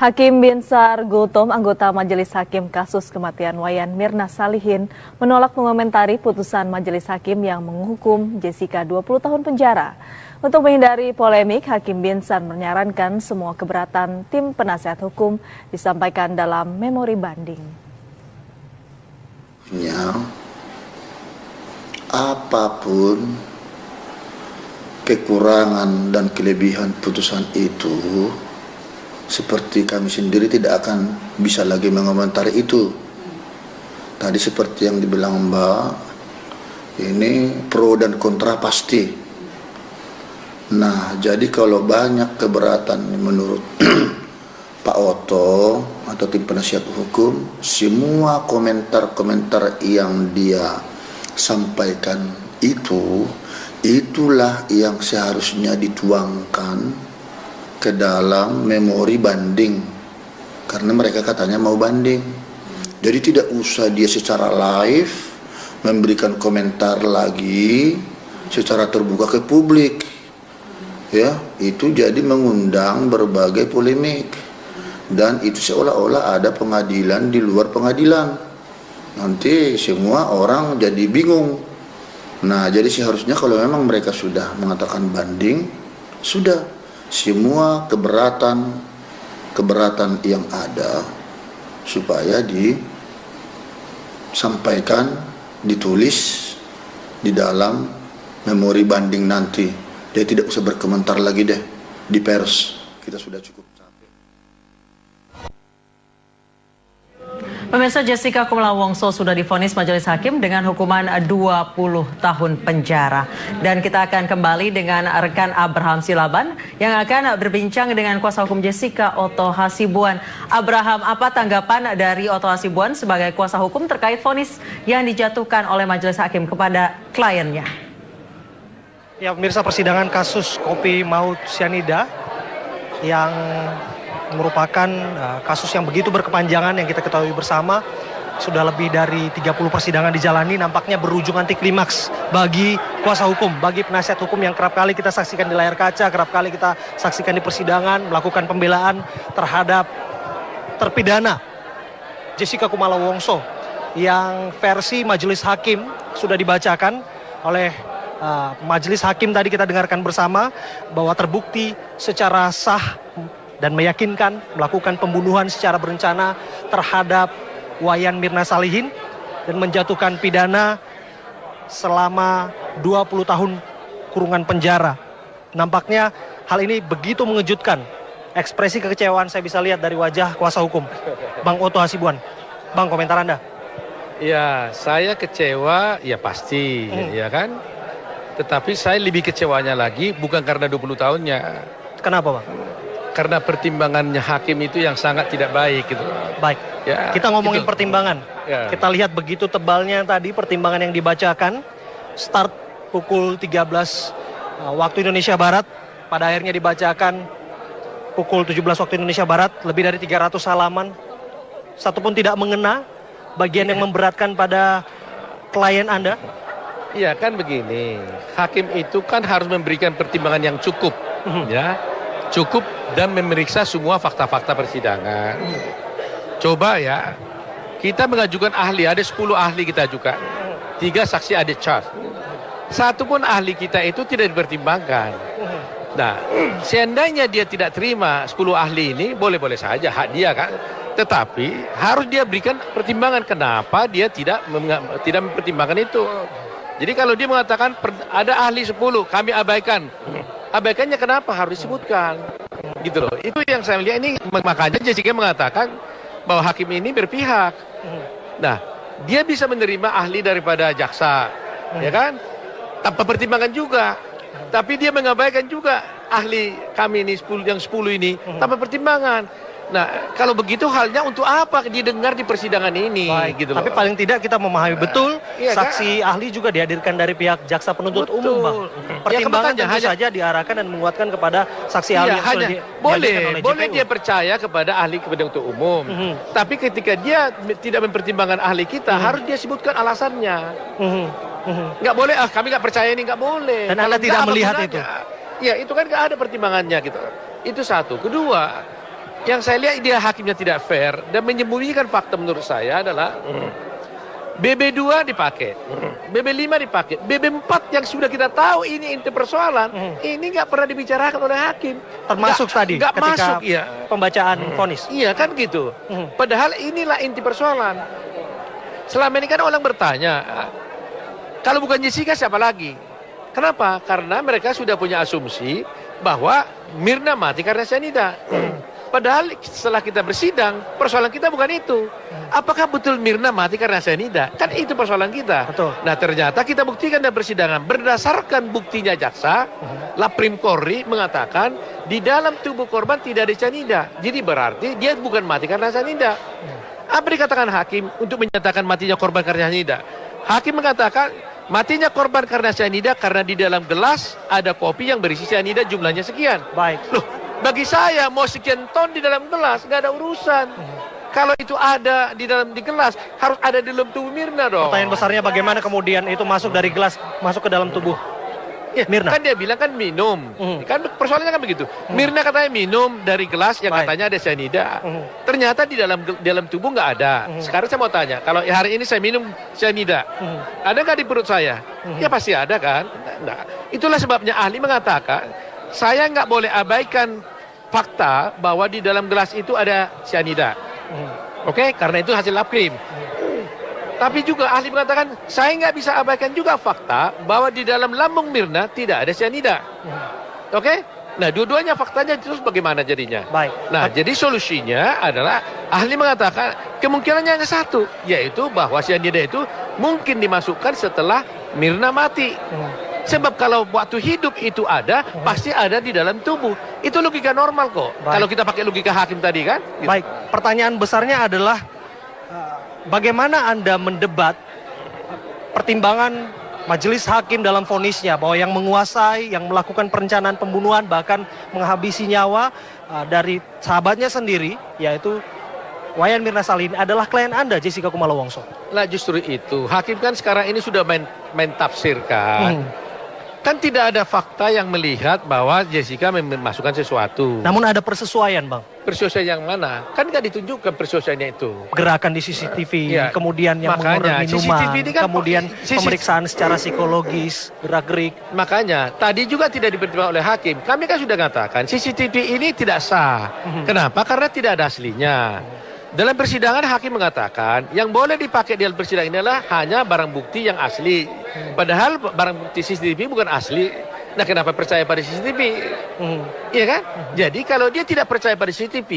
Hakim Binsar Gultom, anggota Majelis Hakim kasus kematian Wayan Mirna Salihin, menolak mengomentari putusan Majelis Hakim yang menghukum Jessica 20 tahun penjara. Untuk menghindari polemik, Hakim Binsar menyarankan semua keberatan tim penasihat hukum disampaikan dalam memori banding. Ya, apapun kekurangan dan kelebihan putusan itu, seperti kami sendiri tidak akan bisa lagi mengomentari itu. Tadi seperti yang dibilang Mbak, ini pro dan kontra pasti. Nah, jadi kalau banyak keberatan menurut Pak Oto atau tim penasihat hukum, semua komentar-komentar yang dia sampaikan itulah yang seharusnya dituangkan ke dalam memori banding, karena mereka katanya mau banding. Jadi tidak usah dia secara live memberikan komentar lagi secara terbuka ke publik, ya itu jadi mengundang berbagai polemik dan itu seolah-olah ada pengadilan di luar pengadilan. Nanti semua orang jadi bingung. Nah, jadi seharusnya kalau memang mereka sudah mengatakan banding, sudah semua keberatan yang ada supaya disampaikan, ditulis di dalam memori banding nanti. Dia tidak usah berkomentar lagi deh di pers. Kita sudah cukup capek. Pemirsa, Jessica Kumala Wongso sudah divonis Majelis Hakim dengan hukuman 20 tahun penjara. Dan kita akan kembali dengan rekan Abraham Silaban yang akan berbincang dengan kuasa hukum Jessica, Otto Hasibuan. Abraham, apa tanggapan dari Otto Hasibuan sebagai kuasa hukum terkait vonis yang dijatuhkan oleh Majelis Hakim kepada kliennya? Ya, pemirsa, persidangan kasus kopi maut sianida yang merupakan kasus yang begitu berkepanjangan yang kita ketahui bersama. Sudah lebih dari 30 persidangan dijalani, nampaknya berujung anti klimaks bagi kuasa hukum, bagi penasihat hukum yang kerap kali kita saksikan di layar kaca, kerap kali kita saksikan di persidangan, melakukan pembelaan terhadap terpidana Jessica Kumala Wongso yang versi Majelis Hakim sudah dibacakan oleh Majelis Hakim. Tadi kita dengarkan bersama bahwa terbukti secara sah dan meyakinkan melakukan pembunuhan secara berencana terhadap Wayan Mirna Salihin dan menjatuhkan pidana selama 20 tahun kurungan penjara. Nampaknya hal ini begitu mengejutkan. Ekspresi kekecewaan saya bisa lihat dari wajah kuasa hukum, Bang Otto Hasibuan. Bang, komentar Anda? Ya, saya kecewa, ya pasti, ya kan? Tetapi saya lebih kecewanya lagi bukan karena 20 tahunnya. Kenapa, Bang? Karena pertimbangannya hakim itu yang sangat tidak baik gitu. Baik, ya, kita ngomongin gitu. Pertimbangan. Ya. Kita lihat begitu tebalnya tadi pertimbangan yang dibacakan. Start pukul 13 waktu Indonesia Barat. Pada akhirnya dibacakan pukul 17 waktu Indonesia Barat. Lebih dari 300 halaman. Satupun tidak mengena bagian yang memberatkan pada klien Anda. Iya kan begini. Hakim itu kan harus memberikan pertimbangan yang cukup. Ya. Cukup dan memeriksa semua fakta-fakta persidangan. Coba ya, kita mengajukan ahli, ada 10 ahli kita ajukan. 3 saksi ada charge. Satu pun ahli kita itu tidak dipertimbangkan. Nah, seandainya dia tidak terima 10 ahli ini, boleh-boleh saja, hak dia kan. Tetapi harus dia berikan pertimbangan kenapa dia tidak mempertimbangkan itu. Jadi kalau dia mengatakan ada ahli 10, kami abaikan. Abaikannya kenapa harus disebutkan, gitu loh. Itu yang saya lihat ini, makanya Jessica mengatakan bahwa hakim ini berpihak. Nah, dia bisa menerima ahli daripada jaksa, ya kan, tanpa pertimbangan juga. Tapi dia mengabaikan juga ahli kami ini 10 ini tanpa pertimbangan. Nah, kalau begitu halnya untuk apa didengar di persidangan ini? Baik, gitu tapi loh. paling tidak kita memahami betul iya, saksi ahli juga dihadirkan dari pihak jaksa penuntut umum, Bang. Pertimbangan ya, tentu saja diarahkan dan menguatkan kepada saksi ahli yang sudah boleh dia percaya kepada ahli penuntut umum. Tapi ketika dia tidak mempertimbangkan ahli kita, harus dia sebutkan alasannya. Nggak boleh, kami nggak percaya ini, nggak boleh. Dan Anda tidak melihat itu? Ya, itu kan nggak ada pertimbangannya gitu. Itu satu. Kedua, Yang saya lihat dia hakimnya tidak fair dan menyembunyikan fakta menurut saya adalah BB2 dipakai, BB5 dipakai, BB4 yang sudah kita tahu ini inti persoalan, ini nggak pernah dibicarakan oleh hakim. Termasuk tadi nggak ketika masuk, iya. pembacaan vonis. Iya kan gitu. Padahal inilah inti persoalan. Selama ini kan orang bertanya, kalau bukan Jessica siapa lagi? Kenapa? Karena mereka sudah punya asumsi bahwa Mirna mati karena cyanida. Padahal setelah kita bersidang, persoalan kita bukan itu. Apakah betul Mirna mati karena cyanida? Kan itu persoalan kita. Betul. Nah ternyata kita buktikan dalam persidangan. Berdasarkan buktinya jaksa, Laprim Polri mengatakan di dalam tubuh korban tidak ada cyanida. Jadi berarti dia bukan mati karena cyanida. Apa dikatakan hakim untuk menyatakan matinya korban karena cyanida? Hakim mengatakan matinya korban karena cyanida karena di dalam gelas ada kopi yang berisi cyanida jumlahnya sekian. Baik. Loh, bagi saya mau sekian ton di dalam gelas nggak ada urusan. Kalau itu ada di gelas harus ada di dalam tubuh Mirna dong. Pertanyaan besarnya bagaimana kemudian itu masuk dari gelas masuk ke dalam tubuh Ya, Mirna? kan dia bilang kan minum. Kan persoalannya kan begitu. Mirna katanya minum dari gelas yang Baik. katanya ada cyanida. Ternyata di dalam tubuh nggak ada. Sekarang saya mau tanya, kalau hari ini saya minum cyanida, ada nggak di perut saya? Ya pasti ada kan? Nah, itulah sebabnya ahli mengatakan saya nggak boleh abaikan fakta bahwa di dalam gelas itu ada cyanida. Oke, karena itu hasil lab krim. Tapi juga ahli mengatakan saya nggak bisa abaikan juga fakta bahwa di dalam lambung Mirna tidak ada cyanida. Oke? Nah, dua-duanya faktanya terus bagaimana jadinya? Baik. Nah, jadi solusinya adalah ahli mengatakan kemungkinannya hanya satu, yaitu bahwa cyanida itu mungkin dimasukkan setelah Mirna mati. Sebab kalau waktu hidup itu ada, pasti ada di dalam tubuh. Itu logika normal kok. Baik. Kalau kita pakai logika hakim tadi kan? Gitu. Baik, pertanyaan besarnya adalah bagaimana Anda mendebat pertimbangan majelis hakim dalam vonisnya bahwa yang menguasai, yang melakukan perencanaan pembunuhan bahkan menghabisi nyawa dari sahabatnya sendiri yaitu Wayan Mirna Salihin adalah klien Anda, Jessica Kumala Wongso. Lah justru itu, hakim kan sekarang ini sudah main tafsirkan. Kan tidak ada fakta yang melihat bahwa Jessica memasukkan sesuatu. Namun ada persesuaian, Bang. Persesuaian yang mana? Kan nggak ditunjukkan persesuaiannya itu. Gerakan di CCTV, Ya, kemudian yang makanya, mengurut CCTV minuman, ini kan kemudian pemeriksaan secara psikologis, gerak-gerik. Makanya, tadi juga tidak dipertimbangkan oleh hakim. Kami kan sudah katakan, CCTV ini tidak sah. Kenapa? Karena tidak ada aslinya. Dalam persidangan hakim mengatakan yang boleh dipakai dalam persidangan adalah hanya barang bukti yang asli. Padahal barang bukti CCTV bukan asli. Nah, kenapa percaya pada CCTV? Iya kan? Jadi kalau dia tidak percaya pada CCTV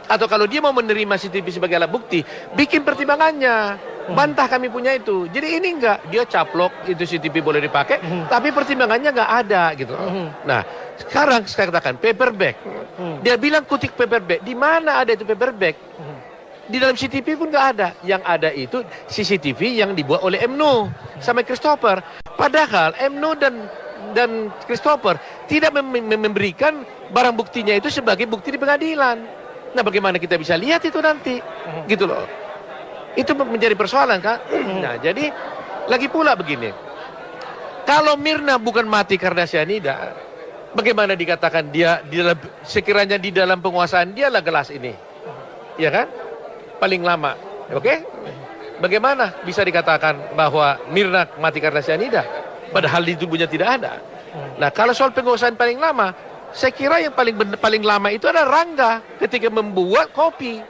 atau kalau dia mau menerima CCTV sebagai alat bukti, bikin pertimbangannya. Bantah kami punya itu. Jadi ini enggak, dia caplok itu CCTV boleh dipakai, tapi pertimbangannya enggak ada gitu. Nah, sekarang saya katakan paperback. Dia bilang kutik paperback. Di mana ada itu paperback? Di dalam CCTV pun nggak ada. Yang ada itu CCTV yang dibuat oleh Emno sama Christopher. Padahal Emno dan Christopher tidak memberikan barang buktinya itu sebagai bukti di pengadilan. Nah, bagaimana kita bisa lihat itu nanti? Gitu loh. Itu menjadi persoalan kan? Nah, jadi lagi pula begini. Kalau Mirna bukan mati karena cyanida, bagaimana dikatakan dia sekiranya di dalam penguasaan dia lah gelas ini? Ya kan? Paling lama, oke? Bagaimana bisa dikatakan bahwa Mirna mati karena cyanida, padahal di tubuhnya tidak ada? Nah, kalau soal penguasaan paling lama, saya kira yang paling lama itu adalah Rangga ketika membuat kopi.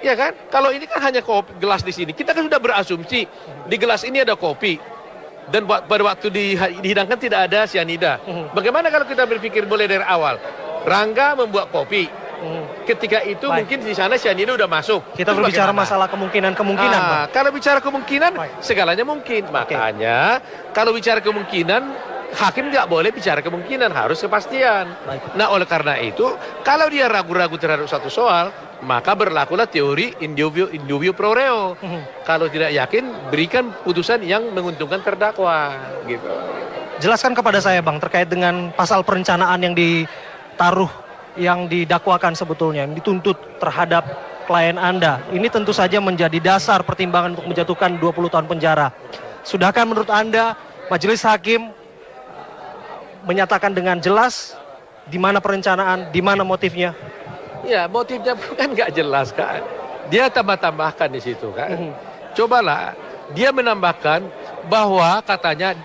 Ya kan? Kalau ini kan hanya kopi, gelas di sini, kita kan sudah berasumsi di gelas ini ada kopi. Dan pada waktu dihidangkan tidak ada cyanida. Bagaimana kalau kita berpikir mulai dari awal? Rangga membuat kopi. Ketika itu mungkin di sana cyanida udah masuk. Kita berbicara masalah kemungkinan-kemungkinan, Bang. Kalau bicara kemungkinan, segalanya mungkin. Makanya kalau bicara kemungkinan, hakim nggak boleh bicara kemungkinan, harus kepastian. Nah, oleh karena itu, kalau dia ragu-ragu terhadap satu soal, maka berlakulah teori in dubio pro reo. Kalau tidak yakin, berikan putusan yang menguntungkan terdakwa. Gitu. Jelaskan kepada saya, Bang, terkait dengan pasal perencanaan yang ditaruh, yang didakwakan sebetulnya, yang dituntut terhadap klien Anda. Ini tentu saja menjadi dasar pertimbangan untuk menjatuhkan 20 tahun penjara. Sudahkah menurut Anda majelis hakim menyatakan dengan jelas di mana perencanaan, di mana motifnya? Ya, motifnya kan nggak jelas kan. Dia tambah-tambahkan di situ kan. Cobalah, dia menambahkan bahwa katanya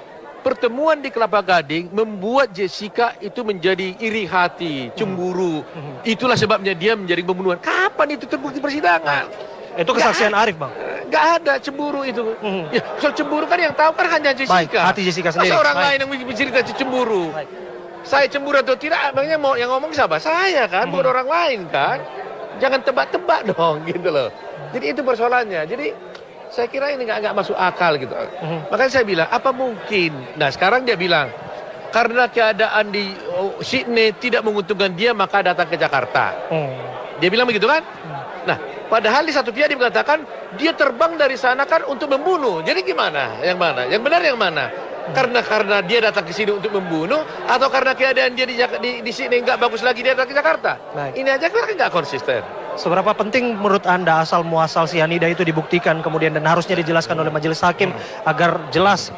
pertemuan di Kelapa Gading membuat Jessica itu menjadi iri hati, cemburu. Itulah sebabnya dia menjadi pembunuhan. Kapan itu terbukti persidangan? Itu kesaksian Arif, Bang. Nggak ada cemburu itu. Ya, soal cemburu kan yang tahu kan hanya Jessica. Baik, hati Jessica sendiri. Masa orang lain yang bercerita cemburu? Baik. Saya cemburu atau tidak, abangnya mau yang ngomong siapa? Saya kan, bukan orang lain kan. Jangan tebak-tebak dong, gitu loh. Jadi itu persoalannya. Jadi saya kira ini nggak masuk akal gitu. Makanya saya bilang, apa mungkin? Nah sekarang dia bilang, karena keadaan di Sydney tidak menguntungkan dia, maka datang ke Jakarta. Dia bilang begitu kan? Nah, padahal di satu pihak dia mengatakan, dia terbang dari sana kan untuk membunuh. Jadi gimana? Yang mana? Yang benar yang mana? Karena dia datang ke sini untuk membunuh, atau karena keadaan dia di sini nggak bagus lagi dia datang ke Jakarta. Baik. Ini aja kan nggak konsisten. Seberapa penting menurut Anda asal muasal sianida itu dibuktikan kemudian dan harusnya dijelaskan oleh majelis hakim agar jelas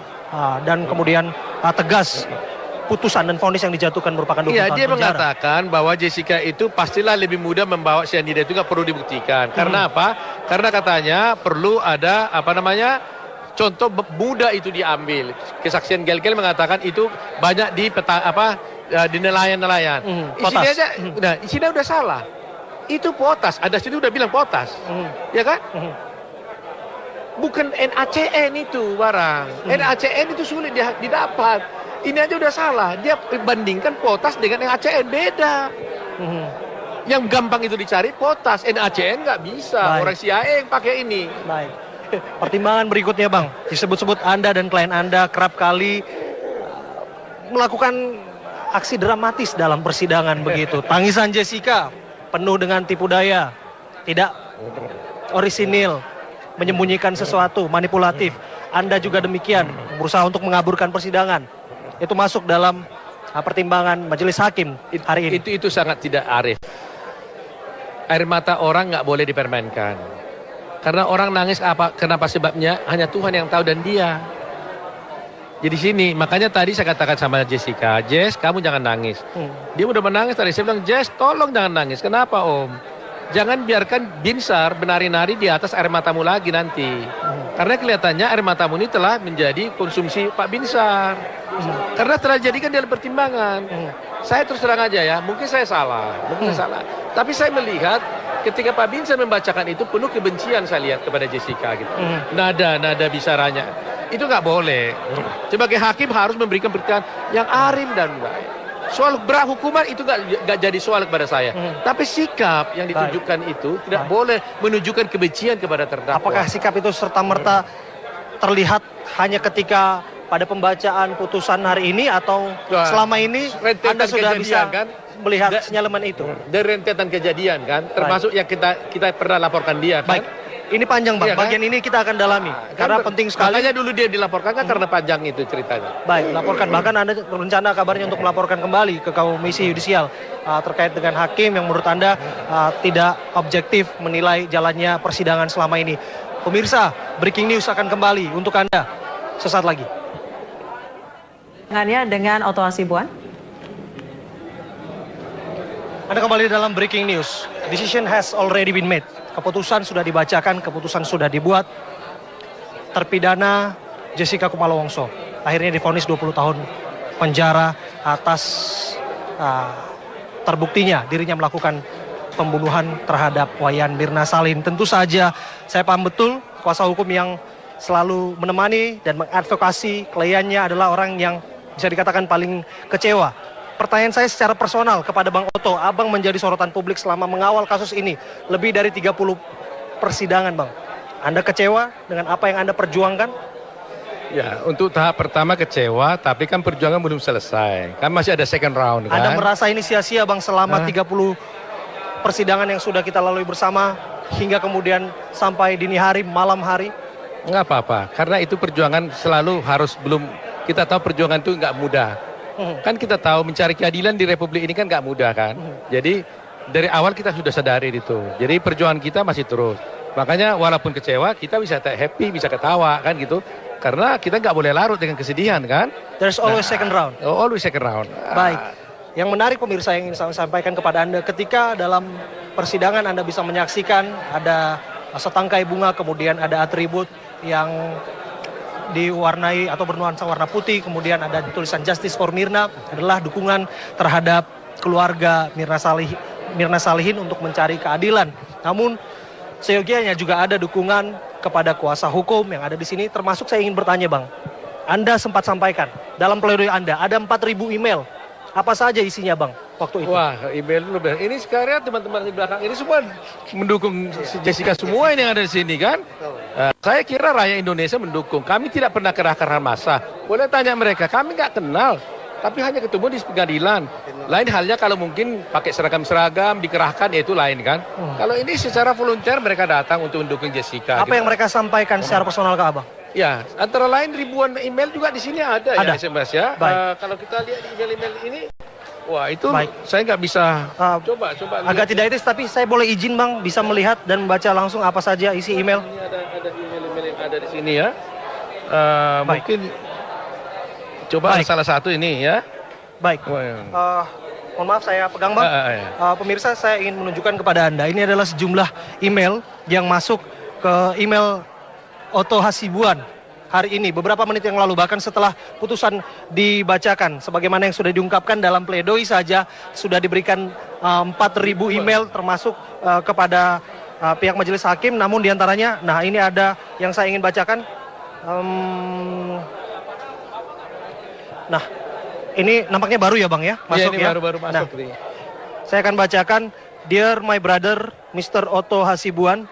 dan kemudian tegas putusan dan vonis yang dijatuhkan merupakan 20 tahun penjara. Iya, dia mengatakan bahwa Jessica itu pastilah lebih mudah membawa sianida itu nggak perlu dibuktikan. Karena apa? Karena katanya perlu ada contoh muda itu diambil. Kesaksian Gel-Gel mengatakan itu banyak di di nelayan-nelayan. Isinya aja, di sini udah salah. Itu potas, ada situ udah bilang potas. Ya kan? Bukan NaCN itu barang. NaCN itu sulit didapat. Ini aja udah salah. Dia bandingkan potas dengan NaCN beda. Yang gampang itu dicari potas, NaCN nggak bisa. Baik. Orang CIA yang pakai ini. Baik. Pertimbangan berikutnya, Bang, disebut-sebut Anda dan klien Anda kerap kali melakukan aksi dramatis dalam persidangan begitu. Tangisan Jessica penuh dengan tipu daya, tidak orisinil, menyembunyikan sesuatu, manipulatif. Anda juga demikian, berusaha untuk mengaburkan persidangan. Itu masuk dalam pertimbangan majelis hakim hari ini. Itu sangat tidak arif. Air mata orang nggak boleh dipermainkan. Karena orang nangis kenapa sebabnya hanya Tuhan yang tahu dan dia. Jadi sini, makanya tadi saya katakan sama Jessica, Jess, kamu jangan nangis. Dia udah menangis tadi, saya bilang, Jess, tolong jangan nangis. Kenapa, Om? Jangan biarkan Binsar menari-nari di atas air matamu lagi nanti. Karena kelihatannya air matamu ini telah menjadi konsumsi Pak Binsar. Karena telah jadikan dalam pertimbangan. Saya terus terang aja ya, mungkin saya salah. Tapi saya melihat ketika Pak Binsar membacakan itu penuh kebencian saya lihat kepada Jessica gitu. Nada bicaranya. Itu nggak boleh. Sebagai hakim harus memberikan perkataan yang arif dan baik. Soal berat hukuman itu nggak jadi soal kepada saya. Tapi sikap yang ditunjukkan itu tidak boleh menunjukkan kebencian kepada terdakwa. Apakah sikap itu serta-merta terlihat hanya ketika pada pembacaan putusan hari ini atau selama ini Anda sudah bisa melihat sinyalemen itu? Dari rentetan kejadian kan, termasuk yang kita pernah laporkan dia kan. Baik. Ini panjang, Bang. Iya, bagian ini kita akan dalami. Karena penting sekali. Makanya dulu dia dilaporkan kan karena panjang itu ceritanya. Baik, laporkan. Bahkan Anda rencana kabarnya untuk melaporkan kembali ke Komisi Yudisial terkait dengan hakim yang menurut Anda tidak objektif menilai jalannya persidangan selama ini. Pemirsa, breaking news akan kembali untuk Anda sesaat lagi. Dengan Oto Hasibuan. Anda kembali dalam breaking news. Decision has already been made. Keputusan sudah dibacakan, keputusan sudah dibuat. Terpidana Jessica Kumala Wongso akhirnya divonis 20 tahun penjara atas terbuktinya dirinya melakukan pembunuhan terhadap Wayan Mirna Salihin. Tentu saja saya paham betul kuasa hukum yang selalu menemani dan mengadvokasi kliennya adalah orang yang bisa dikatakan paling kecewa. Pertanyaan saya secara personal kepada Bang Oto, Abang menjadi sorotan publik selama mengawal kasus ini lebih dari 30 persidangan, Bang. Anda kecewa dengan apa yang Anda perjuangkan? Ya, untuk tahap pertama kecewa, tapi kan perjuangan belum selesai. Kan masih ada second round kan. Anda merasa ini sia-sia, Bang, selama 30 persidangan yang sudah kita lalui bersama hingga kemudian sampai dini hari, malam hari? Nggak apa-apa, karena itu perjuangan selalu harus kita tahu perjuangan itu nggak mudah. Kan kita tahu mencari keadilan di Republik ini kan nggak mudah kan. Jadi dari awal kita sudah sadari itu. Jadi perjuangan kita masih terus. Makanya walaupun kecewa kita bisa happy, bisa ketawa kan gitu. Karena kita nggak boleh larut dengan kesedihan kan. There's always second round. Always second round. Baik. Yang menarik pemirsa yang ingin saya sampaikan kepada Anda ketika dalam persidangan Anda bisa menyaksikan ada setangkai bunga, kemudian ada atribut yang diwarnai atau bernuansa warna putih, kemudian ada tulisan Justice for Mirna, adalah dukungan terhadap keluarga Mirna Salihin untuk mencari keadilan. Namun seyogianya juga ada dukungan kepada kuasa hukum yang ada di sini, termasuk saya ingin bertanya Bang, Anda sempat sampaikan dalam pledoi Anda ada 4.000 email. Apa saja isinya Bang waktu itu? Wah, email lu ini sekarang teman-teman di belakang ini semua mendukung Jessica semua ini yang ada di sini kan. Saya kira rakyat Indonesia mendukung. Kami tidak pernah kerahkan massa. Boleh tanya mereka, kami nggak kenal. Tapi hanya ketemu di pengadilan. Lain halnya kalau mungkin pakai seragam-seragam dikerahkan, ya itu lain kan. Kalau ini secara volunteer mereka datang untuk mendukung Jessica. Apa yang mereka sampaikan secara personal ke Abang? Ya, antara lain ribuan email juga di sini ada. Ya SMS ya. Kalau kita lihat di email-email ini, wah itu saya nggak bisa coba agak tidak etis, tapi saya boleh izin Bang bisa melihat dan membaca langsung apa saja isi email. Ini ada email-email yang ada di sini ya. Mungkin coba salah satu ini ya. Baik. Mohon maaf saya pegang Bang. Pemirsa, saya ingin menunjukkan kepada Anda, ini adalah sejumlah email yang masuk ke email Otto Hasibuan hari ini, beberapa menit yang lalu, bahkan setelah putusan dibacakan. Sebagaimana yang sudah diungkapkan dalam pledoi saja, sudah diberikan 4.000 email termasuk kepada pihak majelis hakim. Namun diantaranya, nah ini ada yang saya ingin bacakan. Nah, ini nampaknya baru ya Bang ya? Masuk ini baru masuk. Nah, saya akan bacakan. Dear my brother, Mr. Otto Hasibuan,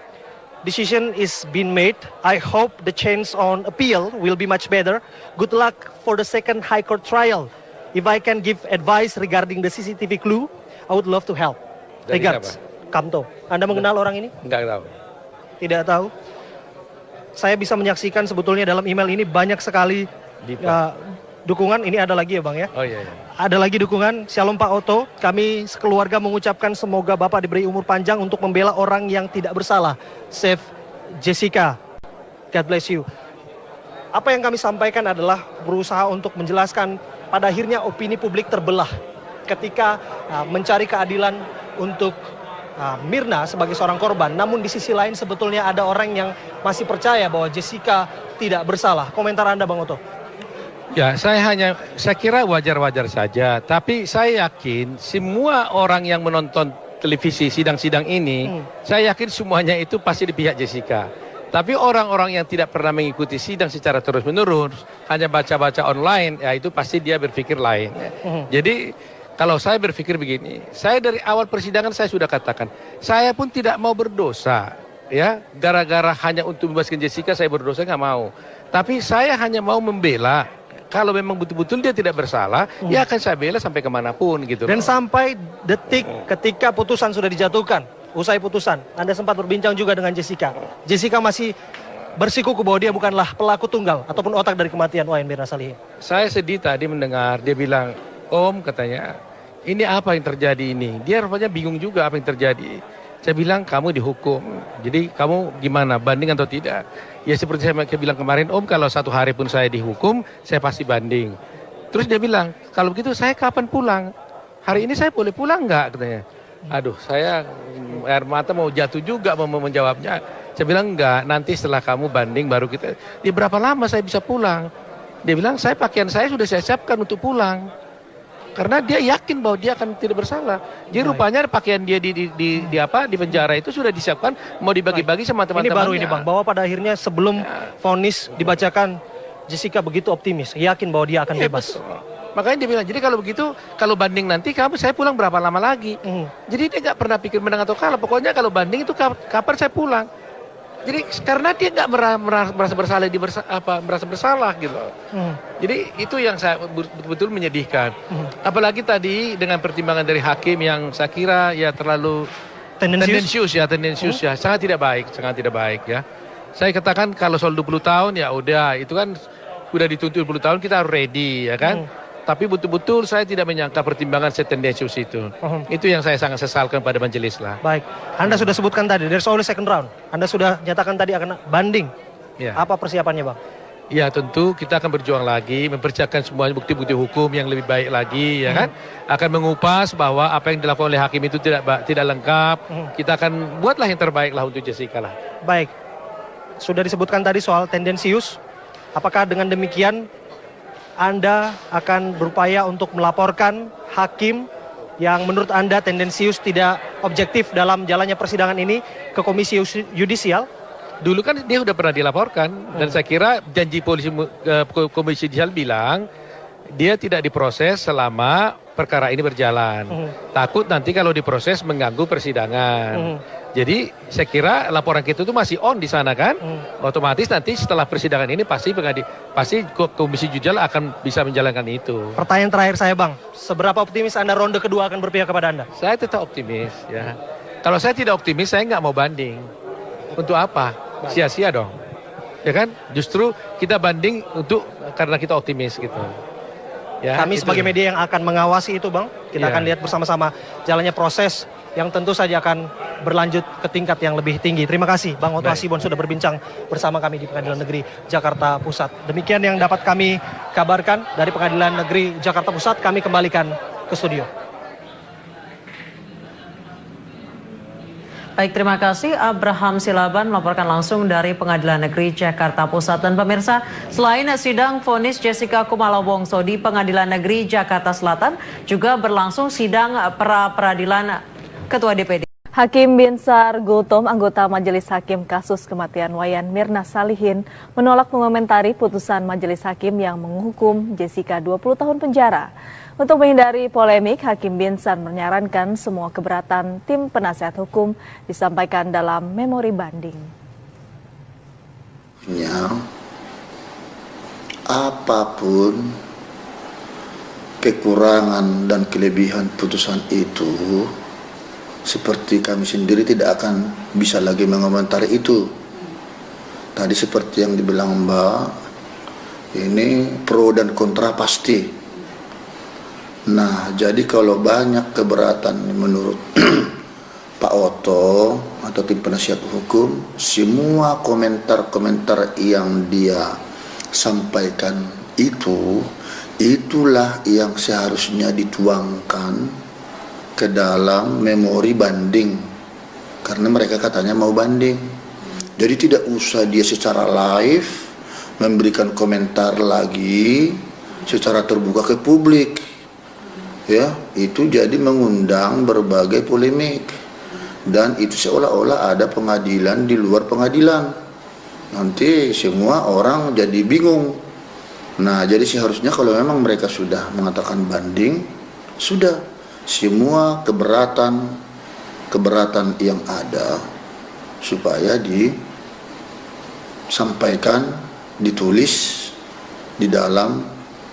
decision is been made. I hope the chance on appeal will be much better. Good luck for the second High Court trial. If I can give advice regarding the CCTV clue, I would love to help. Regards, Kamto. Anda mengenal orang ini? Enggak tahu. Tidak tahu. Saya bisa menyaksikan sebetulnya dalam email ini banyak sekali dukungan. Ini ada lagi ya Bang ya? Oh iya. Ada lagi dukungan. Shalom Pak Otto, kami sekeluarga mengucapkan semoga Bapak diberi umur panjang untuk membela orang yang tidak bersalah. Save Jessica. God bless you. Apa yang kami sampaikan adalah berusaha untuk menjelaskan pada akhirnya opini publik terbelah ketika mencari keadilan untuk Mirna sebagai seorang korban. Namun di sisi lain sebetulnya ada orang yang masih percaya bahwa Jessica tidak bersalah. Komentar Anda Bang Otto? Ya, saya kira wajar-wajar saja. Tapi saya yakin semua orang yang menonton televisi sidang-sidang ini, saya yakin semuanya itu pasti di pihak Jessica. Tapi orang-orang yang tidak pernah mengikuti sidang secara terus-menerus, hanya baca-baca online, ya itu pasti dia berpikir lain. Jadi kalau saya berpikir begini, saya dari awal persidangan saya sudah katakan, saya pun tidak mau berdosa. Ya, gara-gara hanya untuk membebaskan Jessica saya berdosa, nggak mau. Tapi saya hanya mau membela. Kalau memang betul-betul dia tidak bersalah, ya akan saya bela sampai kemanapun gitu. Dan sampai detik ketika putusan sudah dijatuhkan, usai putusan, Anda sempat berbincang juga dengan Jessica. Jessica masih bersikuku bahwa dia bukanlah pelaku tunggal ataupun otak dari kematian Wayan Mirna Salihin. Saya sedih tadi mendengar dia bilang, Om katanya, ini apa yang terjadi ini? Dia rupanya bingung juga apa yang terjadi. Saya bilang kamu dihukum, jadi kamu gimana, banding atau tidak? Ya seperti saya bilang kemarin, Om kalau satu hari pun saya dihukum, saya pasti banding. Terus dia bilang, kalau begitu saya kapan pulang? Hari ini saya boleh pulang nggak? Katanya. Aduh, saya air mata mau jatuh juga mau menjawabnya. Saya bilang enggak, nanti setelah kamu banding baru kita. Dia berapa lama saya bisa pulang? Dia bilang, pakaian saya sudah saya siapkan untuk pulang. Karena dia yakin bahwa dia akan tidak bersalah. Jadi rupanya pakaian dia di penjara itu sudah disiapkan mau dibagi-bagi sama teman-temannya. Ini baru ini Bang, bahwa pada akhirnya sebelum vonis dibacakan, Jessica begitu optimis, yakin bahwa dia akan bebas. Betul. Makanya dia bilang, jadi kalau begitu, kalau banding nanti saya pulang berapa lama lagi? Jadi dia nggak pernah pikir menang atau kalah. Pokoknya kalau banding itu kapan saya pulang? Jadi karena dia nggak merasa bersalah, merasa bersalah gitu. Jadi itu yang saya betul-betul menyedihkan. Apalagi tadi dengan pertimbangan dari hakim yang saya kira ya terlalu tendensius ya, sangat tidak baik ya. Saya katakan kalau soal 20 tahun ya udah, itu kan udah dituntut 20 tahun kita harus ready ya kan. Tapi betul-betul saya tidak menyangka pertimbangan setendensius itu. Itu yang saya sangat sesalkan pada majelis lah. Baik, Anda sudah sebutkan tadi, there's only second round. Anda sudah nyatakan tadi akan banding. Ya. Apa persiapannya Bang? Ya tentu kita akan berjuang lagi, mempersiapkan semua bukti-bukti hukum yang lebih baik lagi, ya kan? Akan mengupas bahwa apa yang dilakukan oleh hakim itu tidak lengkap. Kita akan buatlah yang terbaik lah untuk Jessica lah. Baik, sudah disebutkan tadi soal tendensius. Apakah dengan demikian Anda akan berupaya untuk melaporkan hakim yang menurut Anda tendensius tidak objektif dalam jalannya persidangan ini ke Komisi Yudisial? Dulu kan dia sudah pernah dilaporkan dan saya kira janji polisi Komisi Yudisial bilang dia tidak diproses selama perkara ini berjalan. Takut nanti kalau diproses mengganggu persidangan. Jadi saya kira laporan kita itu masih on di sana kan. Otomatis nanti setelah persidangan ini pasti Komisi Yudisial akan bisa menjalankan itu. Pertanyaan terakhir saya, Bang, seberapa optimis Anda ronde kedua akan berpihak kepada Anda? Saya tetap optimis ya. Kalau saya tidak optimis saya nggak mau banding. Untuk apa? Sia-sia dong, ya kan? Justru kita banding karena kita optimis gitu. Ya, kami sebagai media yang akan mengawasi itu, Bang, kita akan lihat bersama-sama jalannya proses yang tentu saja akan berlanjut ke tingkat yang lebih tinggi. Terima kasih, Bang Otto Hasibuan sudah berbincang bersama kami di Pengadilan Negeri Jakarta Pusat. Demikian yang dapat kami kabarkan dari Pengadilan Negeri Jakarta Pusat. Kami kembalikan ke studio. Baik, terima kasih Abraham Silaban melaporkan langsung dari Pengadilan Negeri Jakarta Pusat. Dan pemirsa, selain sidang vonis Jessica Kumala Wongso di Pengadilan Negeri Jakarta Selatan, juga berlangsung sidang pra-peradilan Ketua DPD. Hakim Binsar Gultom, anggota Majelis Hakim kasus kematian Wayan Mirna Salihin, menolak mengomentari putusan Majelis Hakim yang menghukum Jessica 20 tahun penjara. Untuk menghindari polemik, Hakim Binsar menyarankan semua keberatan tim penasihat hukum disampaikan dalam memori banding. Ya, apapun kekurangan dan kelebihan putusan itu, seperti kami sendiri tidak akan bisa lagi mengomentari itu. Tadi seperti yang dibilang Mbak, ini pro dan kontra pasti. Nah, jadi kalau banyak keberatan menurut Pak Otto atau tim penasihat hukum, semua komentar-komentar yang dia sampaikan itulah yang seharusnya dituangkan ke dalam memori banding. Karena mereka katanya mau banding. Jadi tidak usah dia secara live memberikan komentar lagi secara terbuka ke publik. Ya, itu jadi mengundang berbagai polemik dan itu seolah-olah ada pengadilan di luar pengadilan. Nanti semua orang jadi bingung. Nah, jadi seharusnya kalau memang mereka sudah mengatakan banding, sudah semua keberatan yang ada supaya disampaikan, ditulis di dalam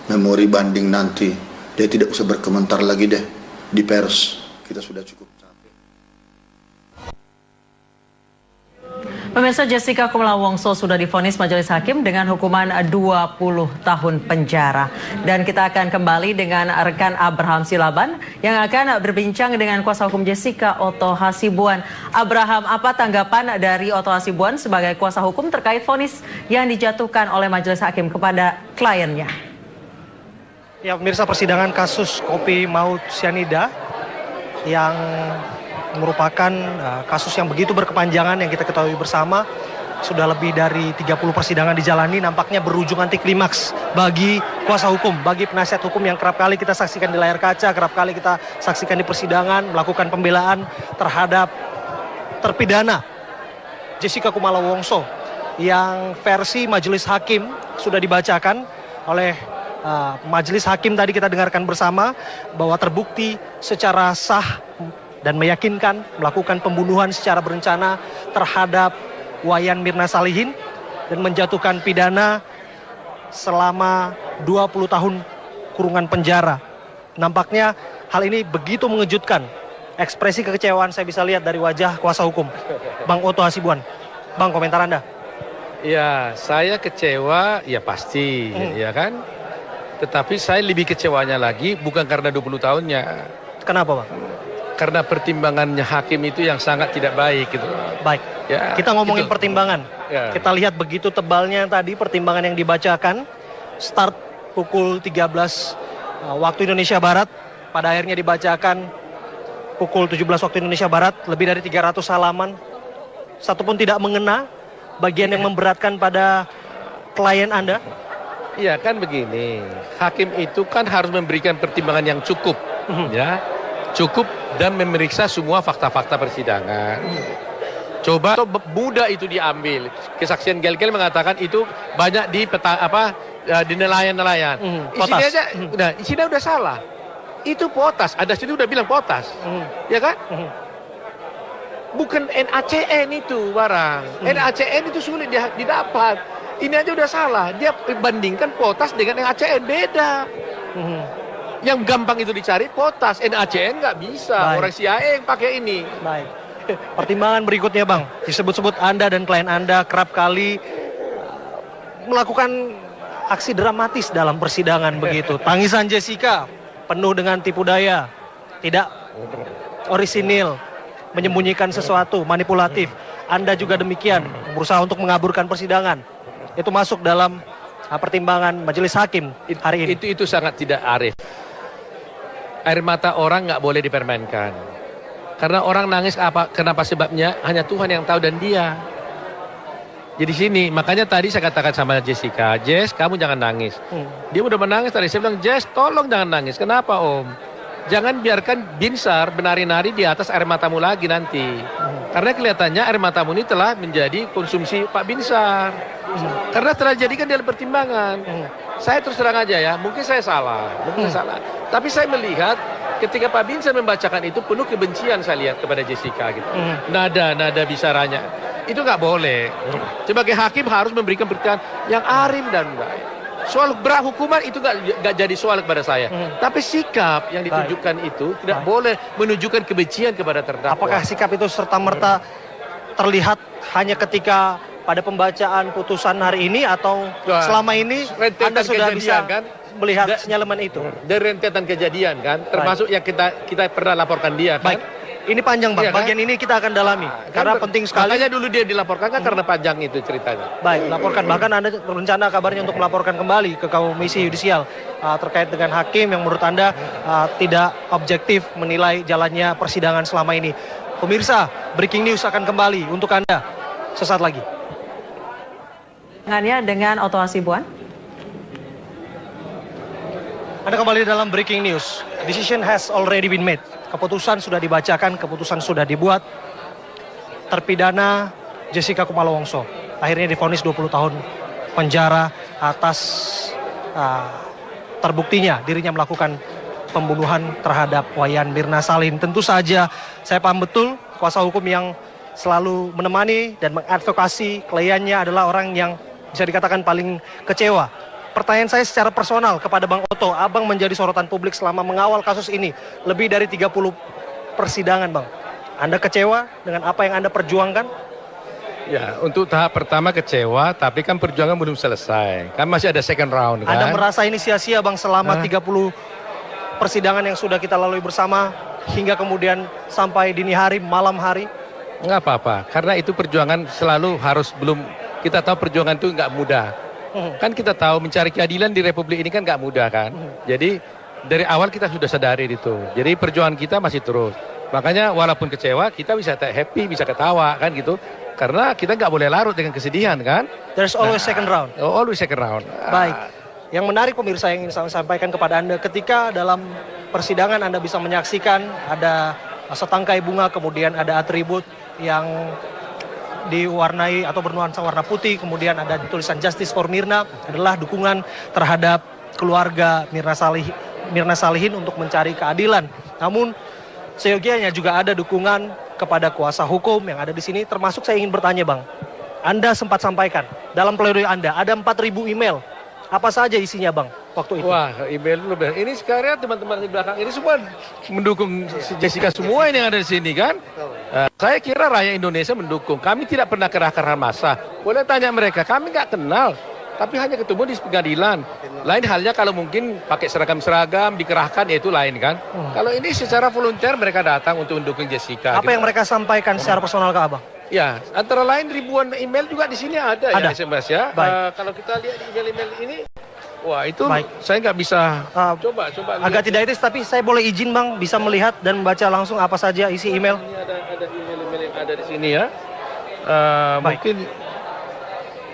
memori banding nanti. Dia tidak usah berkomentar lagi deh di pers. Kita sudah cukup capek. Pemirsa, Jessica Kumala Wongso sudah divonis Majelis Hakim dengan hukuman 20 tahun penjara. Dan kita akan kembali dengan rekan Abraham Silaban yang akan berbincang dengan kuasa hukum Jessica, Otto Hasibuan. Abraham, apa tanggapan dari Otto Hasibuan sebagai kuasa hukum terkait vonis yang dijatuhkan oleh Majelis Hakim kepada kliennya? Ya, pemirsa, persidangan kasus kopi maut sianida yang merupakan kasus yang begitu berkepanjangan yang kita ketahui bersama, sudah lebih dari 30 persidangan dijalani, nampaknya berujung anti klimaks bagi kuasa hukum, bagi penasihat hukum yang kerap kali kita saksikan di layar kaca, kerap kali kita saksikan di persidangan, melakukan pembelaan terhadap terpidana Jessica Kumala Wongso yang versi Majelis Hakim sudah dibacakan oleh Majelis Hakim. Tadi kita dengarkan bersama bahwa terbukti secara sah dan meyakinkan melakukan pembunuhan secara berencana terhadap Wayan Mirna Salihin dan menjatuhkan pidana selama 20 tahun kurungan penjara. Nampaknya hal ini begitu mengejutkan. Ekspresi kekecewaan saya bisa lihat dari wajah kuasa hukum, Bang Otto Hasibuan. Bang, komentar Anda? Ya, saya kecewa, ya pasti, ya kan? Tetapi saya lebih kecewanya lagi bukan karena 20 tahunnya. Kenapa, Bang? karena pertimbangannya hakim itu yang sangat tidak baik gitu. Baik, Ya, kita ngomongin gitu. pertimbangan. Ya. Kita lihat begitu tebalnya tadi pertimbangan yang dibacakan. Start pukul 13 waktu Indonesia Barat. Pada akhirnya dibacakan pukul 17 waktu Indonesia Barat. Lebih dari 300 halaman. Satu pun tidak mengena bagian yang memberatkan pada klien Anda. Iya kan begini, hakim itu kan harus memberikan pertimbangan yang cukup, ya, cukup dan memeriksa semua fakta-fakta persidangan. Coba mudah itu diambil. Kesaksian Gel-Gel mengatakan itu banyak di di nelayan-nelayan. Isinya aja, isinya udah salah. Itu potas, ada situ udah bilang potas, ya kan? Bukan NaCN itu barang. NaCN itu sulit didapat. Ini aja udah salah. Dia bandingkan potas dengan NaCN beda. Yang gampang itu dicari potas, NaCN nggak bisa. Baik. Orang CIA yang pakai ini. Baik. Pertimbangan berikutnya Bang, disebut-sebut Anda dan klien Anda kerap kali melakukan aksi dramatis dalam persidangan begitu. Tangisan Jessica penuh dengan tipu daya, tidak orisinil, menyembunyikan sesuatu, manipulatif. Anda juga demikian, berusaha untuk mengaburkan persidangan. Itu masuk dalam pertimbangan majelis hakim hari ini. Itu sangat tidak arif. Air mata orang nggak boleh dipermainkan. Karena orang nangis kenapa sebabnya hanya Tuhan yang tahu dan dia. Jadi sini, makanya tadi saya katakan sama Jessica, Jess, kamu jangan nangis. Dia udah menangis tadi, saya bilang, Jess, tolong jangan nangis. Kenapa Om? Jangan biarkan Binsar menari-nari di atas air matamu lagi nanti. Karena kelihatannya air matamu ini telah menjadi konsumsi Pak Binsar. Karena telah jadikan dalam pertimbangan. Saya terus terang aja ya, mungkin saya salah. Tapi saya melihat ketika Pak Binsar membacakan itu penuh kebencian saya lihat kepada Jessica gitu. Nada bicaranya. Itu nggak boleh. Sebagai hakim harus memberikan pertimbangan yang arif dan baik. Soal berat hukuman itu nggak jadi soal kepada saya. Tapi sikap yang ditunjukkan itu tidak boleh menunjukkan kebencian kepada terdakwa. Apakah sikap itu serta-merta terlihat hanya ketika pada pembacaan putusan hari ini atau selama ini Anda sudah bisa melihat sinyalemen itu? Dari rentetan kejadian kan, termasuk yang kita pernah laporkan dia kan. Baik. Ini panjang Bang, Iya, kan? bagian ini kita akan dalami karena penting sekali. Makanya dulu dia dilaporkan kan karena panjang itu ceritanya. Baik, laporkan. Bahkan Anda berencana kabarnya untuk melaporkan kembali ke Komisi Yudisial terkait dengan hakim yang menurut Anda tidak objektif menilai jalannya persidangan selama ini. Pemirsa, breaking news akan kembali untuk Anda sesaat lagi. Dengan Oto Hasibuan. Anda kembali dalam breaking news. Decision has already been made. Keputusan sudah dibacakan, keputusan sudah dibuat. Terpidana Jessica Kumala Wongso akhirnya divonis 20 tahun penjara atas terbuktinya dirinya melakukan pembunuhan terhadap Wayan Mirna Salihin. Tentu saja saya paham betul kuasa hukum yang selalu menemani dan mengadvokasi kliennya adalah orang yang bisa dikatakan paling kecewa. Pertanyaan saya secara personal kepada Bang Oto, Abang menjadi sorotan publik selama mengawal kasus ini lebih dari 30 persidangan Bang. Anda kecewa dengan apa yang Anda perjuangkan? Ya, untuk tahap pertama kecewa, tapi kan perjuangan belum selesai. Kan masih ada second round kan. Anda merasa ini sia-sia Bang selama 30 persidangan yang sudah kita lalui bersama hingga kemudian sampai dini hari, malam hari? Nggak apa-apa, karena itu perjuangan selalu harus kita tahu perjuangan itu nggak mudah. Kan kita tahu mencari keadilan di Republik ini kan nggak mudah kan. Jadi dari awal kita sudah sadari itu. Jadi perjuangan kita masih terus. Makanya walaupun kecewa kita bisa happy, bisa ketawa kan gitu. Karena kita nggak boleh larut dengan kesedihan kan. There's always second round. Always second round. Baik. Yang menarik pemirsa yang ingin saya sampaikan kepada Anda, ketika dalam persidangan Anda bisa menyaksikan ada setangkai bunga, kemudian ada atribut yang diwarnai atau bernuansa warna putih, kemudian ada tulisan Justice for Mirna, adalah dukungan terhadap keluarga Mirna Salihin untuk mencari keadilan. Namun seyogianya juga ada dukungan kepada kuasa hukum yang ada di sini, termasuk saya ingin bertanya Bang, Anda sempat sampaikan dalam pledoi Anda ada 4.000 email. Apa saja isinya Bang waktu itu? Wah, email ini sekarang teman-teman di belakang ini semua mendukung Jessica semua ini yang ada di sini kan. Saya kira rakyat Indonesia mendukung. Kami tidak pernah kerahkan massa. Boleh tanya mereka, kami nggak kenal. tapi hanya ketemu di pengadilan. Lain halnya kalau mungkin pakai seragam-seragam, dikerahkan, ya itu lain kan. Kalau ini secara volunteer mereka datang untuk mendukung Jessica. Apa yang mereka sampaikan secara personal ke Abang? Ya, antara lain ribuan email juga di sini ada. Ya SMS ya. Baik. Kalau kita lihat di email-email ini, wah itu Baik. saya nggak bisa coba agak tidak etis, tapi saya boleh izin Bang bisa melihat dan membaca langsung apa saja isi email. Ini ada email-email yang ada di sini ya. Mungkin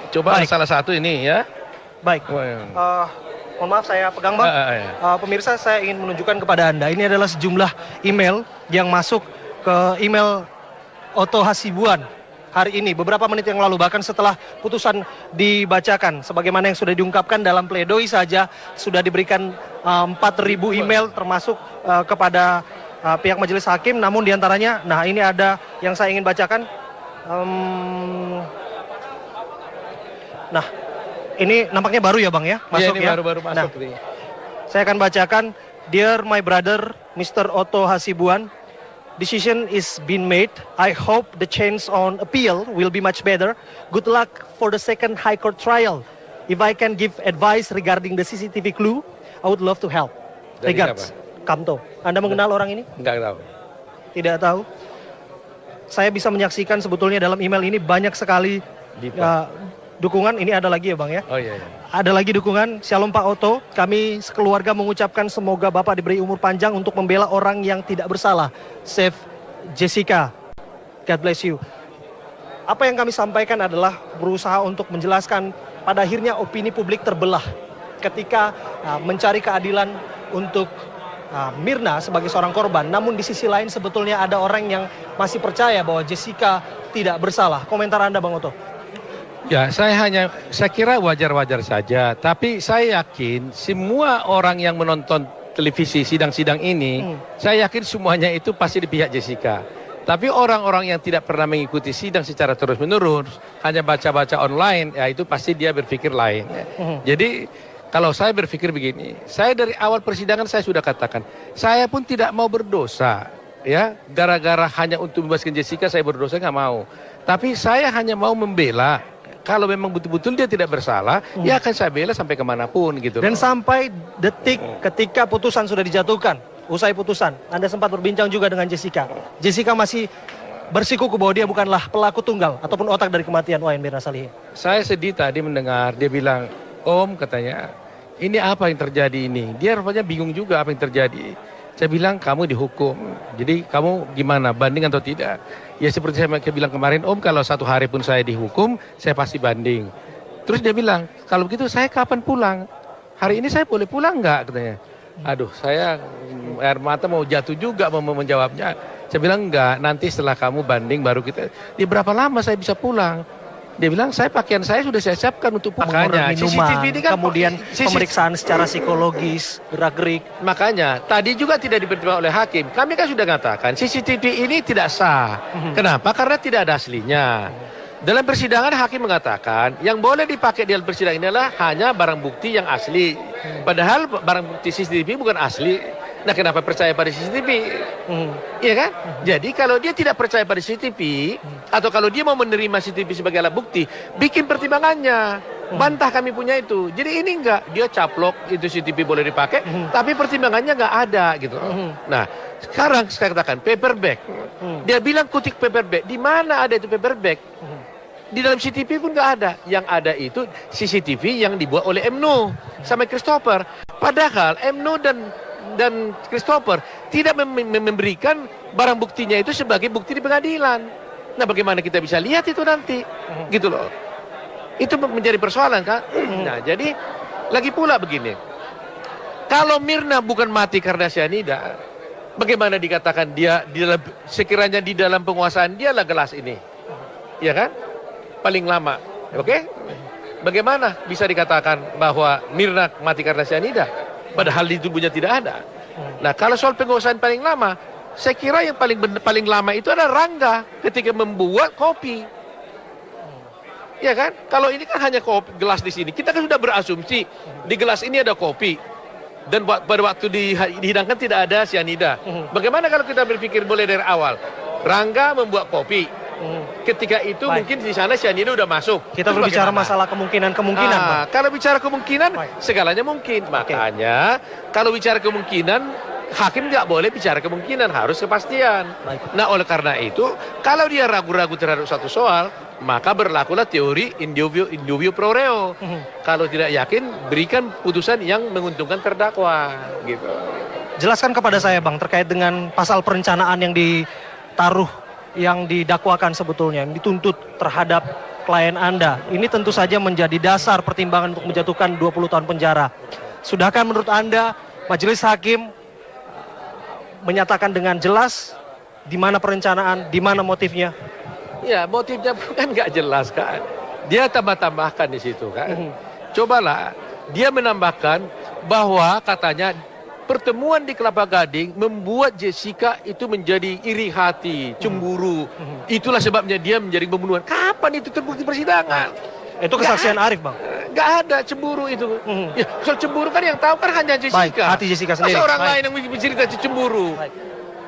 coba salah satu ini ya. Baik. Mohon maaf saya pegang Bang. Pemirsa, saya ingin menunjukkan kepada Anda, ini adalah sejumlah email yang masuk ke email Otto Hasibuan hari ini, beberapa menit yang lalu, bahkan setelah putusan dibacakan. Sebagaimana yang sudah diungkapkan dalam pledoi saja, sudah diberikan 4.000 email termasuk kepada pihak majelis hakim. Namun diantaranya, nah ini ada yang saya ingin bacakan. Nah, ini nampaknya baru ya Bang ya, masuk ini baru masuk. Nah, saya akan bacakan. Dear my brother, Mr. Otto Hasibuan, decision is been made. I hope the chance on appeal will be much better. Good luck for the second high court trial. If I can give advice regarding the CCTV clue, I would love to help. Regards, Kamto. Anda mengenal orang ini? Enggak tahu. Tidak tahu. Saya bisa menyaksikan sebetulnya dalam email ini banyak sekali dukungan. Ini ada lagi ya Bang ya? Oh iya. Ada lagi dukungan. Shalom Pak Otto, kami sekeluarga mengucapkan semoga Bapak diberi umur panjang untuk membela orang yang tidak bersalah. Save Jessica. God bless you. Apa yang kami sampaikan adalah berusaha untuk menjelaskan, pada akhirnya opini publik terbelah ketika mencari keadilan untuk Mirna sebagai seorang korban. Namun di sisi lain sebetulnya ada orang yang masih percaya bahwa Jessica tidak bersalah. Komentar Anda Bang Otto? Ya, saya kira wajar-wajar saja. Tapi saya yakin semua orang yang menonton televisi sidang-sidang ini, saya yakin semuanya itu pasti di pihak Jessica. Tapi orang-orang yang tidak pernah mengikuti sidang secara terus-menerus, hanya baca-baca online, ya itu pasti dia berpikir lain. Jadi kalau saya berpikir begini, saya dari awal persidangan saya sudah katakan, saya pun tidak mau berdosa. Ya, gara-gara hanya untuk membebaskan Jessica saya berdosa, nggak mau. Tapi saya hanya mau membela. Kalau memang betul-betul dia tidak bersalah, ya akan saya bela sampai kemanapun gitu. Dan sampai detik ketika putusan sudah dijatuhkan, usai putusan, Anda sempat berbincang juga dengan Jessica. Jessica masih bersikuku bahwa dia bukanlah pelaku tunggal ataupun otak dari kematian Wayan Mirna Salihin. Saya sedih tadi mendengar dia bilang, Om katanya, ini apa yang terjadi ini? Dia rupanya bingung juga apa yang terjadi. Saya bilang kamu dihukum, jadi kamu gimana, banding atau tidak? Ya seperti saya bilang kemarin, Om kalau satu hari pun saya dihukum, saya pasti banding. Terus dia bilang, kalau begitu saya kapan pulang? Hari ini saya boleh pulang nggak? Katanya. Aduh, saya air mata mau jatuh juga mau menjawabnya. Saya bilang enggak, nanti setelah kamu banding baru kita. Di berapa lama saya bisa pulang? Dia bilang, pakaian saya sudah saya siapkan untuk makanya CCTV ini kan kemudian pemeriksaan secara psikologis, gerak-gerik. Makanya, tadi juga tidak dipertimbangkan oleh hakim. Kami kan sudah katakan, CCTV ini tidak sah. Kenapa? Karena tidak ada aslinya. Dalam persidangan hakim mengatakan, yang boleh dipakai dalam persidangan ini adalah hanya barang bukti yang asli. Padahal barang bukti CCTV bukan asli. Nah, kenapa percaya pada CCTV? Iya kan? Jadi kalau dia tidak percaya pada CCTV, atau kalau dia mau menerima CCTV sebagai alat bukti, bikin pertimbangannya. Bantah kami punya itu. Jadi ini enggak, dia caplok, itu CCTV boleh dipakai, tapi pertimbangannya enggak ada gitu. Nah, sekarang saya katakan paperback. Dia bilang kutip paperback. Di mana ada itu paperback? Di dalam CCTV pun nggak ada. Yang ada itu CCTV yang dibuat oleh MNU sama Christopher. Padahal MNU dan Christopher tidak memberikan barang buktinya itu sebagai bukti di pengadilan. Nah, bagaimana kita bisa lihat itu nanti? Gitu loh. Itu menjadi persoalan kan? Nah, jadi lagi pula begini. Kalau Mirna bukan mati karena cyanida, bagaimana dikatakan dia sekiranya di dalam penguasaan dia lah gelas ini? Ya kan? Paling lama. Oke? Bagaimana bisa dikatakan bahwa Mirna mati karena cyanida? Padahal di tubuhnya tidak ada. Nah, kalau soal penguasaan paling lama, saya kira yang paling lama itu adalah Rangga ketika membuat kopi. Ya kan? Kalau ini kan hanya kopi, gelas di sini. Kita kan sudah berasumsi di gelas ini ada kopi. Dan pada waktu dihidangkan tidak ada cyanida. Bagaimana kalau kita berpikir boleh dari awal? Rangga membuat kopi. Ketika itu Baik. mungkin di sana cyanida udah masuk. Kita Terus berbicara bagaimana? masalah kemungkinan-kemungkinan, Bang. Kalau bicara kemungkinan, Baik. segalanya mungkin. Makanya kalau bicara kemungkinan, hakim nggak boleh bicara kemungkinan, harus kepastian. Baik. Nah, oleh karena itu, kalau dia ragu-ragu terhadap satu soal, maka berlakulah teori in dubio pro reo. Kalau tidak yakin, berikan putusan yang menguntungkan terdakwa, gitu. Jelaskan kepada saya, Bang, terkait dengan pasal perencanaan yang ditaruh, yang didakwakan sebetulnya, yang dituntut terhadap klien Anda. Ini tentu saja menjadi dasar pertimbangan untuk menjatuhkan 20 tahun penjara. Sudahkah menurut Anda majelis hakim menyatakan dengan jelas di mana perencanaan, di mana motifnya? Ya, motifnya kan nggak jelas kan. Dia tambah-tambahkan di situ kan. Cobalah, dia menambahkan bahwa katanya pertemuan di Kelapa Gading membuat Jessica itu menjadi iri hati, cemburu. Itulah sebabnya dia menjadi pembunuhan. Kapan itu terbukti persidangan? Itu kesaksian Arif, Bang. Nggak ada cemburu itu. Ya, soal cemburu kan yang tahu kan hanya Jessica. Baik, hati Jessica sendiri. Masa orang Baik. lain yang bercerita cemburu. Baik.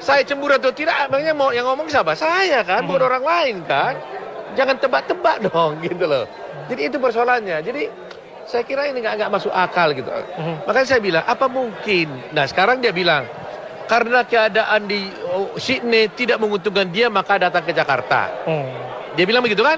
Saya cemburu atau tidak, abangnya mau yang ngomong siapa? Saya kan, bukan orang lain kan. Jangan tebak-tebak dong, gitu loh. Jadi itu persoalannya. Jadi saya kira ini nggak masuk akal gitu. Makanya saya bilang, apa mungkin? Nah sekarang dia bilang, karena keadaan di Sydney tidak menguntungkan dia, maka datang ke Jakarta. Dia bilang begitu kan?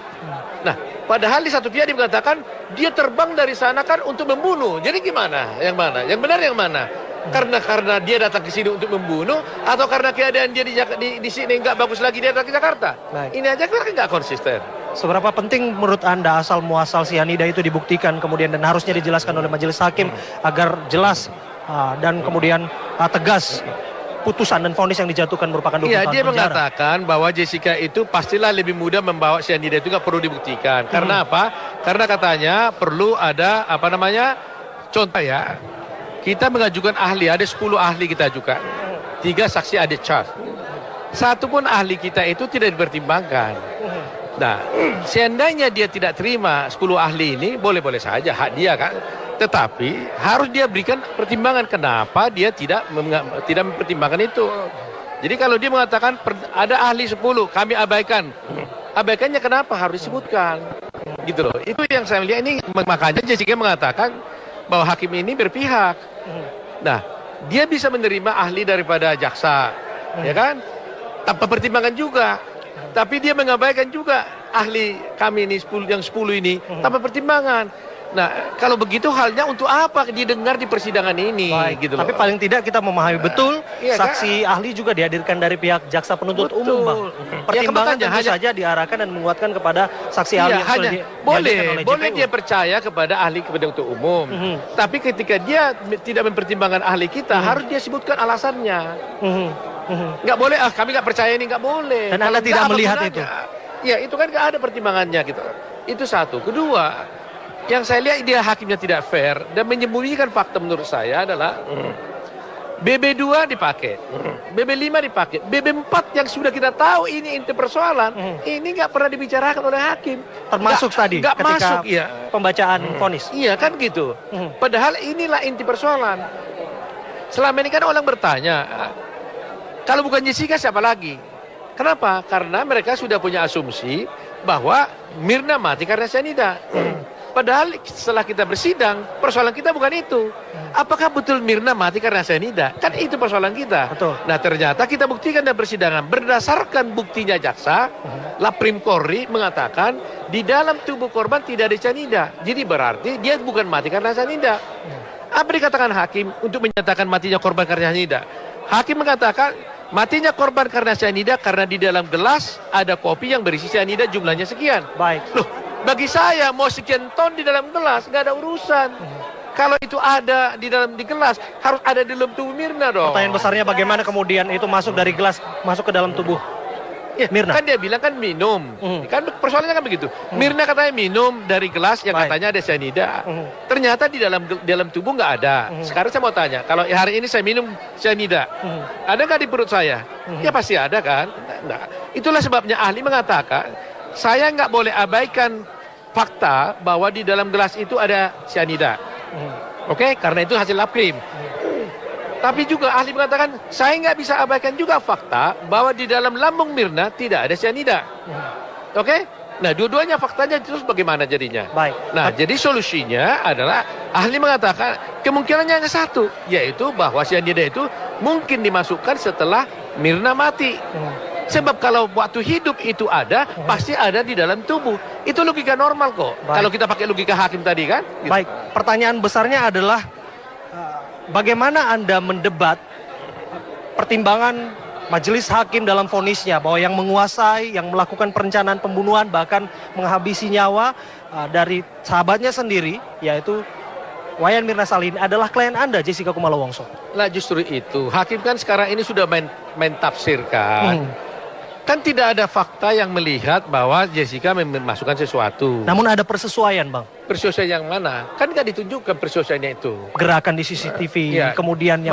Nah, padahal di satu pihak dia mengatakan, dia terbang dari sana kan untuk membunuh. Jadi gimana? Yang mana? Yang benar yang mana? Karena dia datang ke sini untuk membunuh, atau karena keadaan dia di sini nggak bagus lagi dia datang ke Jakarta? Baik. Ini aja kan nggak konsisten. Seberapa penting menurut Anda asal muasal sianida itu dibuktikan kemudian dan harusnya dijelaskan oleh majelis hakim agar jelas dan kemudian tegas putusan dan vonis yang dijatuhkan merupakan 20 Iya, tahun dia penjara. mengatakan bahwa Jessica itu pastilah lebih mudah membawa cyanida itu nggak perlu dibuktikan. Karena apa? Karena katanya perlu ada contoh ya. Kita mengajukan ahli, ada 10 ahli kita juga. 3 saksi ada charge. Satu pun ahli kita itu tidak dipertimbangkan. Nah, seandainya dia tidak terima 10 ahli ini, boleh-boleh saja, hak dia kan. Tetapi harus dia berikan pertimbangan kenapa dia tidak mempertimbangkan itu. Jadi kalau dia mengatakan ada ahli 10, kami abaikan. Abaikannya kenapa harus disebutkan? Gitu loh. Itu yang saya lihat ini, makanya Jessica mengatakan bahwa hakim ini berpihak. Nah, dia bisa menerima ahli daripada jaksa, ya kan? Tanpa pertimbangan juga. Tapi dia mengabaikan juga ahli kami ini 10 ini tanpa pertimbangan. Nah, kalau begitu halnya untuk apa didengar di persidangan ini? Baik, Gitu tapi loh. paling tidak kita memahami betul iya, saksi ahli juga dihadirkan dari pihak jaksa penuntut umum, Bang. Pertimbangan makanya tentu saja diarahkan dan menguatkan kepada saksi ahli Iya, yang hanya sudah dihadirkan oleh boleh JPU. dia percaya kepada ahli penuntut umum. Tapi ketika dia tidak mempertimbangkan ahli kita, harus dia sebutkan alasannya. Nggak boleh, kami nggak percaya ini, nggak boleh. Dan Kalau Anda tidak nggak, apa melihat gunanya? itu? Ya, itu kan nggak ada pertimbangannya gitu. Itu satu. Kedua, yang saya lihat dia hakimnya tidak fair dan menyembunyikan fakta menurut saya adalah BB2 dipakai, BB5 dipakai, BB4 yang sudah kita tahu ini inti persoalan, ini nggak pernah dibicarakan oleh hakim. Termasuk tadi nggak ketika masuk, iya. pembacaan vonis. Iya kan gitu. Padahal inilah inti persoalan. Selama ini kan orang bertanya, kalau bukan Jessica siapa lagi? Kenapa? Karena mereka sudah punya asumsi bahwa Mirna mati karena cyanida. Padahal setelah kita bersidang, persoalan kita bukan itu. Apakah betul Mirna mati karena cyanida? Kan itu persoalan kita. Betul. Nah ternyata kita buktikan dalam persidangan. Berdasarkan buktinya jaksa, Laprim Polri mengatakan di dalam tubuh korban tidak ada cyanida. Jadi berarti dia bukan mati karena cyanida. Apa dikatakan hakim untuk menyatakan matinya korban karena cyanida? Hakim mengatakan matinya korban karena cyanida karena di dalam gelas ada kopi yang berisi cyanida jumlahnya sekian. Baik. Loh, bagi saya mau sekian ton di dalam gelas nggak ada urusan. Kalau itu ada di gelas harus ada di dalam tubuh Mirna dong. Pertanyaan besarnya bagaimana kemudian itu masuk dari gelas masuk ke dalam tubuh Ya, Mirna? kan dia bilang kan minum. Kan persoalannya kan begitu. Mirna katanya minum dari gelas yang Baik. katanya ada cyanida. Ternyata di dalam tubuh nggak ada. Sekarang saya mau tanya, kalau hari ini saya minum cyanida, ada nggak di perut saya? Ya pasti ada kan. Nah, itulah sebabnya ahli mengatakan saya nggak boleh abaikan fakta bahwa di dalam gelas itu ada cyanida. Oke, karena itu hasil lab krim. Tapi juga ahli mengatakan, saya nggak bisa abaikan juga fakta bahwa di dalam lambung Mirna tidak ada cyanida. Oke? Nah, dua-duanya faktanya terus bagaimana jadinya? Baik. Nah, jadi solusinya adalah ahli mengatakan kemungkinannya hanya satu, yaitu bahwa cyanida itu mungkin dimasukkan setelah Mirna mati. Sebab kalau waktu hidup itu ada, pasti ada di dalam tubuh. Itu logika normal kok. Baik. Kalau kita pakai logika hakim tadi kan? Gitu. Baik, pertanyaan besarnya adalah bagaimana Anda mendebat pertimbangan majelis hakim dalam vonisnya bahwa yang menguasai, yang melakukan perencanaan pembunuhan bahkan menghabisi nyawa dari sahabatnya sendiri, yaitu Wayan Mirna Salihin adalah klien Anda, Jessica Kumala Wongso. Nah, justru itu hakim kan sekarang ini sudah main tafsirkan. Kan tidak ada fakta yang melihat bahwa Jessica memasukkan sesuatu. Namun ada persesuaian, Bang. Persesuaian yang mana? Kan nggak ditunjukkan persesuaiannya itu. Gerakan di CCTV, Iya. kemudian yang